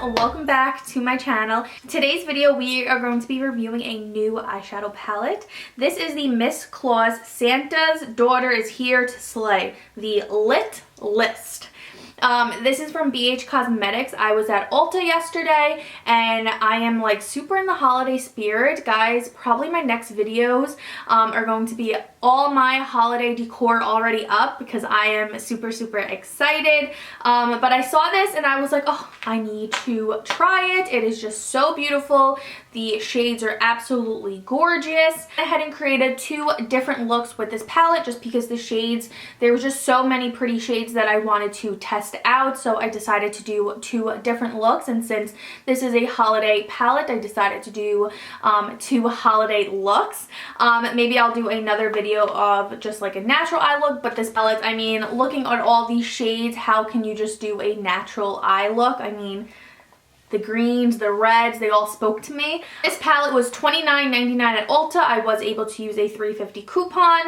welcome back to my channel. Today's video we are going to be reviewing a new eyeshadow palette. This is the Miss Claus Santa's Daughter is Here to Slay, the Lit List. This is from BH Cosmetics. I was at Ulta yesterday and I am like super in the holiday spirit. Guys, probably my next videos are going to be all my holiday decor already up because I am super excited. But I saw this and I was like, oh, I need to try it. It is just so beautiful. The shades are absolutely gorgeous. I had and created two different looks with this palette just because the shades, there was just so many pretty shades that I wanted to test out. So I decided to do two different looks, and since this is a holiday palette, I decided to do two holiday looks. Maybe I'll do another video of just like a natural eye look, but this palette, I mean, looking at all these shades, how can you just do a natural eye look? I mean, the greens, the reds, they all spoke to me. This palette was $29.99 at Ulta. I was able to use a $3.50 coupon.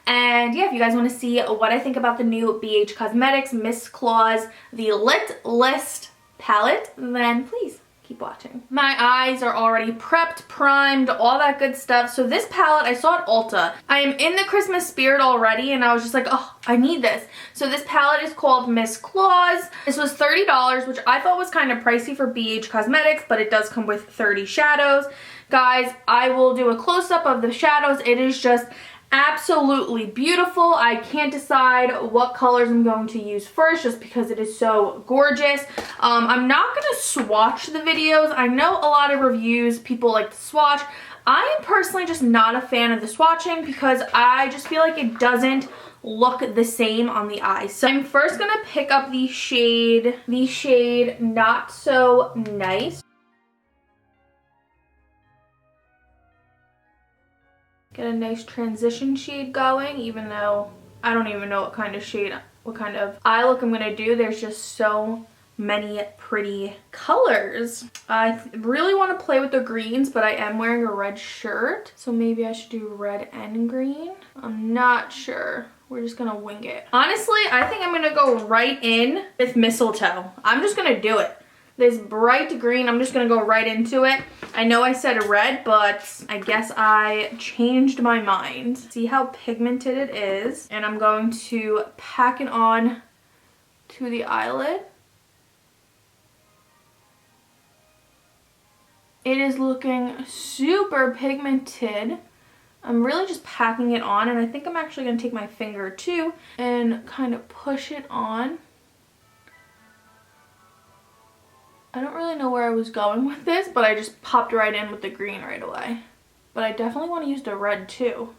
And yeah, if you guys want to see what I think about the new BH Cosmetics Miss Claus The Lit List palette, then please keep watching. My eyes are already prepped, primed, all that good stuff. So this palette I saw at Ulta. I am in the Christmas spirit already and I was just like, oh, I need this. So this palette is called Miss Claus. This was $30, which I thought was kind of pricey for BH Cosmetics, but it does come with 30 shadows. Guys, I will do a close-up of the shadows. It is just absolutely beautiful. I can't decide what colors I'm going to use first just because it is so gorgeous. I'm not going to swatch the videos. I know a lot of reviews, people like to swatch. I am personally just not a fan of the swatching because I just feel like it doesn't look the same on the eyes. So I'm first going to pick up the shade Not So Nice. Get a nice transition shade going, even though I don't even know what kind of eye look I'm gonna do. There's just so many pretty colors. I really want to play with the greens, but I am wearing a red shirt, so maybe I should do red and green. I'm not sure. We're just gonna wing it. Honestly, I think I'm gonna go right in with mistletoe. I'm just gonna do it. This bright green, I'm just gonna go right into it. I know I said red, but I guess I changed my mind. See how pigmented it is. And I'm going to pack it on to the eyelid. It is looking super pigmented. I'm really just packing it on, and I think I'm actually gonna take my finger too and kind of push it on. I don't really know where I was going with this, but I just popped right in with the green right away. But I definitely want to use the red too.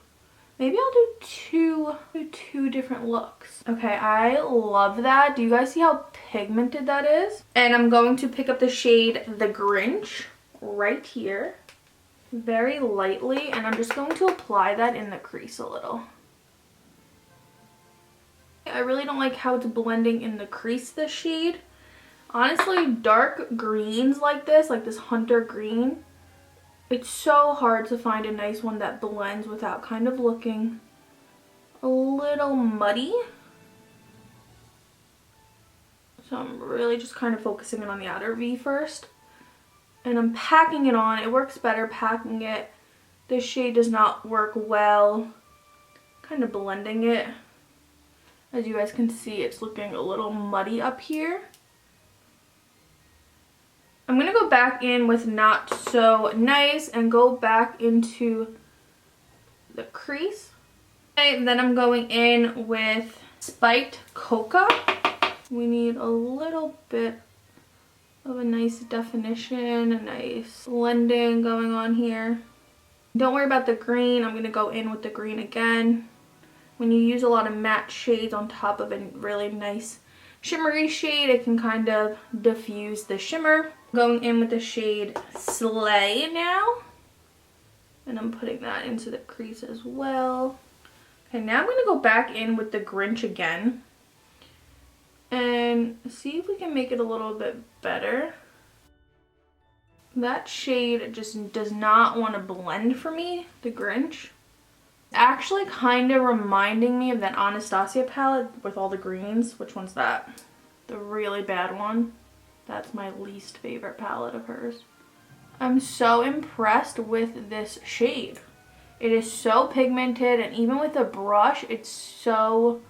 Maybe I'll do two different looks. Okay, I love that. Do you guys see how pigmented that is? And I'm going to pick up the shade The Grinch right here, very lightly, and I'm just going to apply that in the crease a little. I really don't like how it's blending in the crease, this shade. Honestly, dark greens like this hunter green, it's so hard to find a nice one that blends without kind of looking a little muddy. So I'm really just kind of focusing it on the outer V first. And I'm packing it on. It works better packing it. This shade does not work well kind of blending it. As you guys can see, it's looking a little muddy up here. I'm going to go back in with Not So Nice and go back into the crease. Okay, and then I'm going in with Spiked Coca. We need a little bit of a nice definition, a nice blending going on here. Don't worry about the green. I'm going to go in with the green again. When you use a lot of matte shades on top of a really nice shimmery shade, it can kind of diffuse the shimmer. Going in with the shade Slay now, and I'm putting that into the crease as well. Okay, now I'm going to go back in with the Grinch again and see if we can make it a little bit better. That shade just does not want to blend for me, the Grinch. Actually kind of reminding me of that Anastasia palette with all the greens. Which one's that? The really bad one. That's my least favorite palette of hers. I'm so impressed with this shade. It is so pigmented, and even with a brush, it's so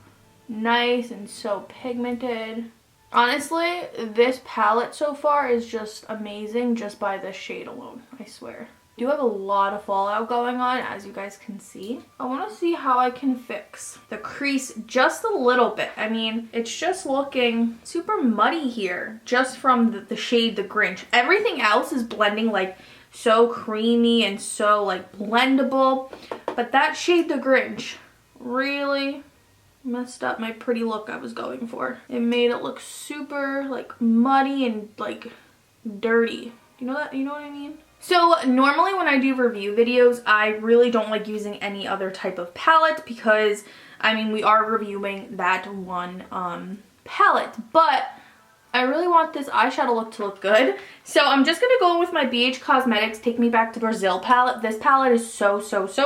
nice and so pigmented. Honestly, this palette so far is just amazing just by this shade alone, I swear. I do have a lot of fallout going on, as you guys can see. I want to see how I can fix the crease just a little bit. I mean, it's just looking super muddy here just from the shade The Grinch. Everything else is blending like so creamy and so like blendable, but that shade The Grinch really messed up my pretty look I was going for. It made it look super like muddy and like dirty. You know that? You know what I mean? So normally when I do review videos, I really don't like using any other type of palette because, I mean, we are reviewing that one palette, but I really want this eyeshadow look to look good. So I'm just going to go in with my BH Cosmetics Take Me Back to Brazil palette. This palette is so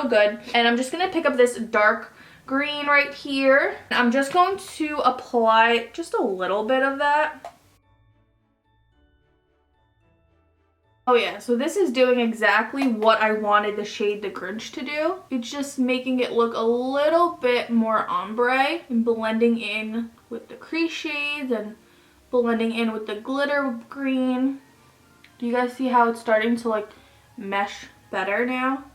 good. And I'm just going to pick up this dark green right here. I'm just going to apply just a little bit of that. Oh yeah, so this is doing exactly what I wanted the shade The Grinch to do. It's just making it look a little bit more ombre and blending in with the crease shades and blending in with the glitter green. Do you guys see how it's starting to like mesh better now?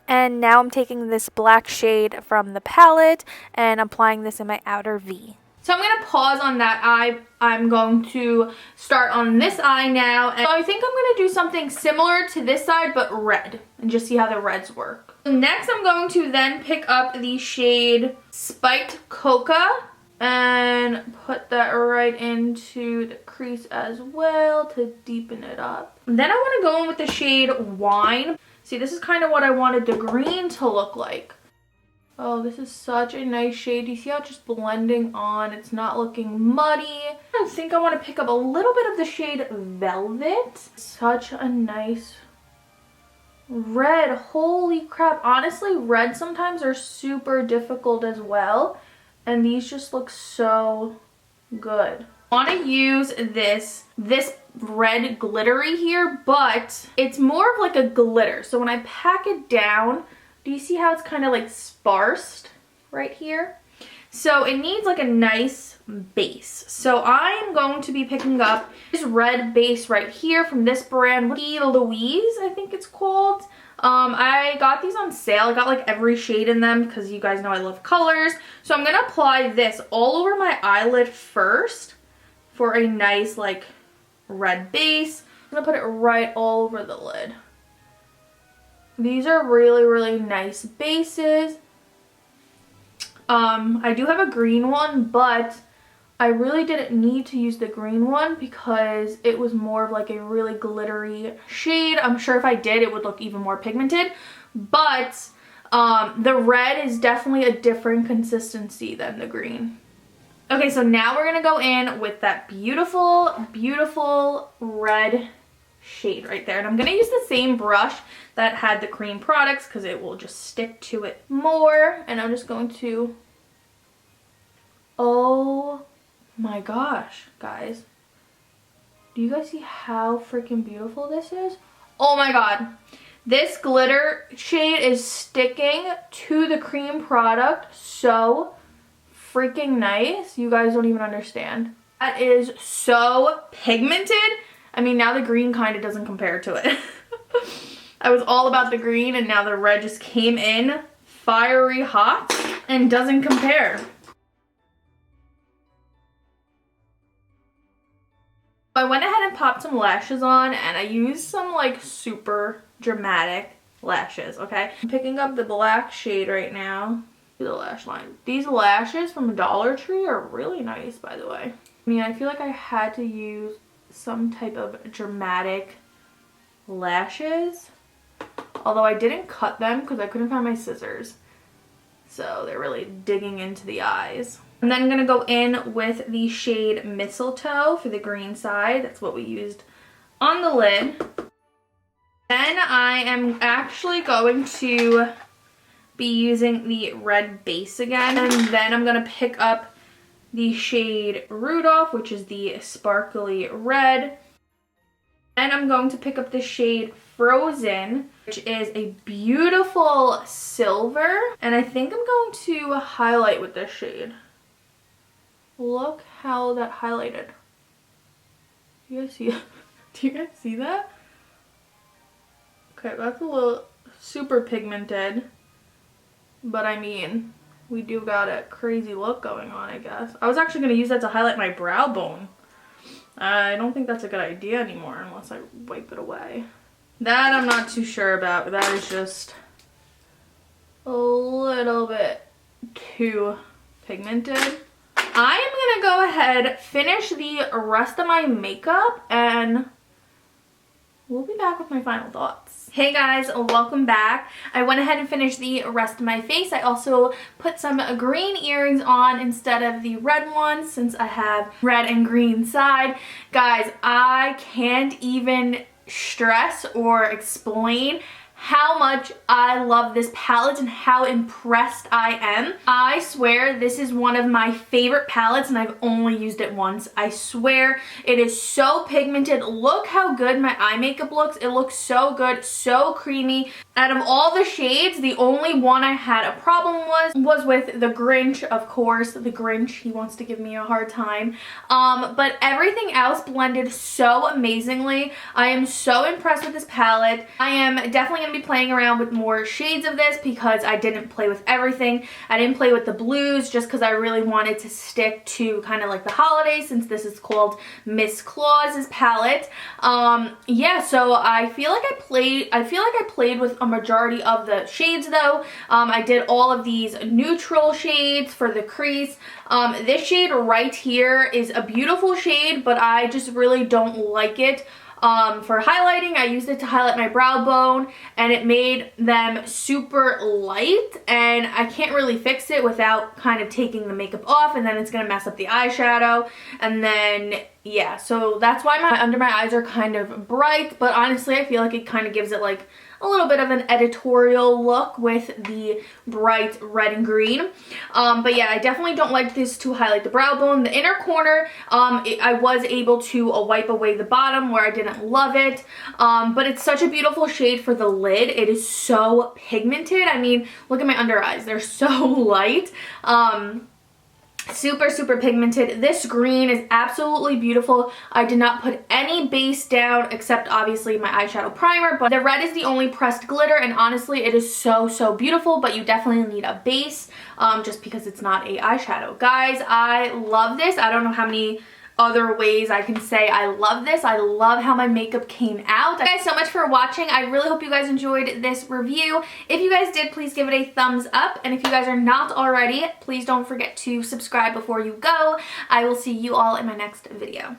And now I'm taking this black shade from the palette and applying this in my outer V. So I'm going to pause on that eye. I'm going to start on this eye now. And I think I'm going to do something similar to this side, but red. And just see how the reds work. Next, I'm going to then pick up the shade Spiked Coca and put that right into the crease as well to deepen it up. Then I want to go in with the shade Wine. See, this is kind of what I wanted the green to look like. Oh, this is such a nice shade. You see how it's just blending on? It's not looking muddy. I think I want to pick up a little bit of the shade Velvet. Such a nice red. Holy crap. Honestly, reds sometimes are super difficult as well. And these just look so good. I want to use this red glittery here, but it's more of like a glitter. So when I pack it down, do you see how it's kind of like sparsed right here? So it needs like a nice base. So I'm going to be picking up this red base right here from this brand, Louise, I think it's called. I got these on sale. I got like every shade in them because you guys know I love colors. So I'm going to apply this all over my eyelid first for a nice like red base. I'm going to put it right all over the lid. These are really nice bases. I do have a green one, but I really didn't need to use the green one because it was more of like a really glittery shade. I'm sure if I did, it would look even more pigmented, but the red is definitely a different consistency than the green. Okay, so now we're gonna go in with that beautiful red shade right there, and I'm gonna use the same brush that had the cream products because it will just stick to it more. And I'm just going to, oh my gosh, guys, do you guys see how freaking beautiful this is? Oh my god, this glitter shade is sticking to the cream product so freaking nice. You guys don't even understand. That is so pigmented. I mean, now the green kind of doesn't compare to it. I was all about the green, and now the red just came in fiery hot and doesn't compare. I went ahead and popped some lashes on, and I used some like super dramatic lashes, okay? I'm picking up the black shade right now. The lash line. These lashes from Dollar Tree are really nice, by the way. I mean, I feel like I had to use some type of dramatic lashes, although I didn't cut them because I couldn't find my scissors, so they're really digging into the eyes. And then I'm gonna go in with the shade Mistletoe for the green side. That's what we used on the lid. Then I am actually going to be using the red base again, and then I'm gonna pick up the shade Rudolph, which is the sparkly red. And I'm going to pick up the shade Frozen, which is a beautiful silver. And I think I'm going to highlight with this shade. Look how that highlighted. Do you guys see, do you guys see that? Okay, that's a little super pigmented. But I mean, we do got a crazy look going on, I guess. I was actually going to use that to highlight my brow bone. I don't think that's a good idea anymore unless I wipe it away. That I'm not too sure about. That is just a little bit too pigmented. I am gonna go ahead, finish the rest of my makeup, and we'll be back with my final thoughts. Hey guys, welcome back. I went ahead and finished the rest of my face. I also put some green earrings on instead of the red ones since I have red and green side. Guys, I can't even stress or explain how much I love this palette and how impressed I am. I swear this is one of my favorite palettes and I've only used it once. I swear it is so pigmented. Look how good my eye makeup looks. It looks so good, so creamy. Out of all the shades, the only one I had a problem was with the Grinch, of course. The Grinch, he wants to give me a hard time. But everything else blended so amazingly. I am so impressed with this palette. I am definitely going to be playing around with more shades of this because I didn't play with everything. I didn't play with the blues just because I really wanted to stick to kind of like the holidays since this is called Miss Claus's palette. Yeah, so I feel like I played with a majority of the shades though. I did all of these neutral shades for the crease. This shade right here is a beautiful shade, but I just really don't like it. For highlighting, I used it to highlight my brow bone and it made them super light and I can't really fix it without kind of taking the makeup off, and then it's gonna mess up the eyeshadow, and then yeah, so that's why under my eyes are kind of bright, but honestly I feel like it kind of gives it like a little bit of an editorial look with the bright red and green. But yeah, I definitely don't like this to highlight the brow bone. The inner corner, I was able to wipe away the bottom where I didn't love it. But it's such a beautiful shade for the lid. It is so pigmented. I mean, look at my under eyes. They're so light. Super, super pigmented. This green is absolutely beautiful. I did not put any base down except obviously my eyeshadow primer, but the red is the only pressed glitter, and honestly it is so, so beautiful, but you definitely need a base just because it's not a eyeshadow. Guys, I love this. I don't know how many other ways I can say I love this. I love how my makeup came out. Thank you guys so much for watching. I really hope you guys enjoyed this review. If you guys did, please give it a thumbs up. And if you guys are not already, please don't forget to subscribe before you go. I will see you all in my next video.